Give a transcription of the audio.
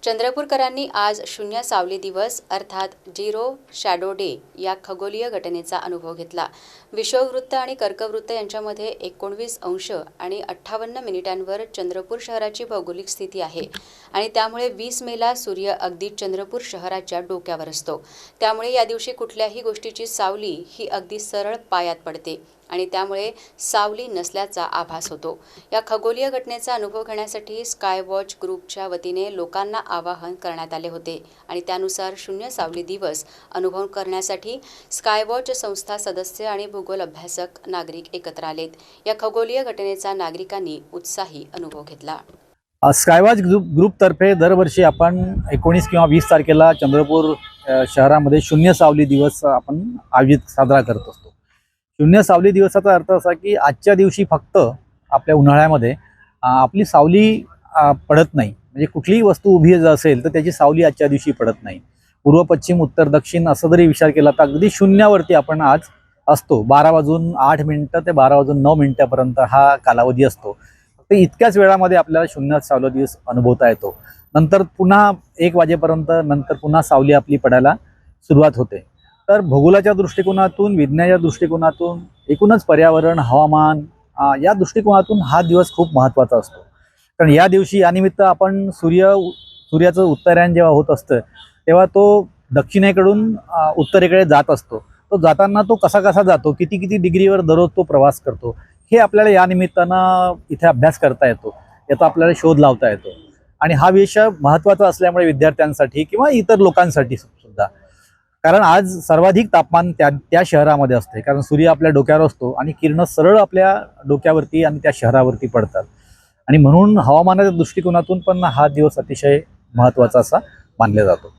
चंद्रपूरकरांनी आज शून्य सावली दिवस अर्थात झिरो शॅडो डे या खगोलीय घटनेचा अनुभव घेतला। विषुववृत्त आणि कर्कवृत्त यांच्यामध्ये 19 अंश आणि 58 मिनिटांवर चंद्रपूर शहराची भौगोलिक स्थिती आहे आणि त्यामुळे 20 मेला सूर्य अगदी चंद्रपूर शहराच्या डोक्यावर असतो। त्यामुळे या दिवशी कुठल्याही गोष्टीची सावली ही अगदी सरळ पायात पडते आणि त्यामुळे सावली नसल्याचा आभास होतो। या खगोलीय घटनेचा अनुभव घेण्यासाठी स्काय वॉच ग्रुपच्या वतीने लोकांना आवाहन करण्यात आले होते आणि त्यानुसार शून्य सावली दिवस अनुभव करण्यासाठी स्काय वॉच संस्था सदस्य आणि भूगोल अभ्यासक नागरिक एकत्र आलेत। या खगोलीय घटनेचा नागरिकांनी उत्साही अनुभव घेतला। स्कायवॉच ग्रुपतर्फे दरवर्षी आपण 19 किंवा 20 तारखेला चंद्रपूर शहरामध्ये शून्य सावली दिवस आपण आयोजित साजरा करत असतो। शून्य सावली दिवसाचा अर्थ असा की आजच्या दिवशी फक्त आपल्या उन्हाळ्यामध्ये आपली सावली पडत नाही, म्हणजे कुठलीही वस्तू उभी असेल तर त्याची सावली आजच्या दिवशी पडत नाही। पूर्व पश्चिम उत्तर दक्षिण असं जरी विचार केला तर अगदी शून्यावरती आपण आज असतो। 12:08 ते 12:09 पर्यंत हा कालावधी असतो। फक्त इतक्याच वेळामध्ये आपल्याला शून्य सावली दिवस अनुभवता येतो। नंतर पुन्हा 1 वाजेपर्यंत नंतर पुन्हा सावली आपली पडायला सुरुवात होते। तर भूगोलाच्या दृष्टिकोनातून, विज्ञानाच्या दृष्टिकोनातून, एकूणच पर्यावरण, हवामान या दृष्टिकोनातून हा दिवस खूप महत्त्वाचा असतो। कारण या दिवशी यानिमित्त आपण सूर्याचं उत्तरायण जेव्हा होत असतं तेव्हा तो दक्षिणेकडून उत्तरेकडे जात असतो। तो जाताना तो कसा जातो, किती डिग्रीवर दररोज तो प्रवास करतो, हे आपल्याला या निमित्तानं इथे अभ्यास करता येतो, याचा आपल्याला शोध लावता येतो। आणि हा विषय महत्त्वाचा असल्यामुळे विद्यार्थ्यांसाठी किंवा इतर लोकांसाठी सुद्धा, कारण आज सर्वाधिक तापमान त्या शहरामध्ये असते, कारण सूर्य आपल्या डोक्यावर असतो आणि किरण सरळ आपल्या डोक्यावरती आणि त्या शहरावरती पडतात। आणि म्हणून हवामानाच्या दृष्टिकोनातून पण हा दिवस अतिशय महत्त्वाचा असा मानला जातो।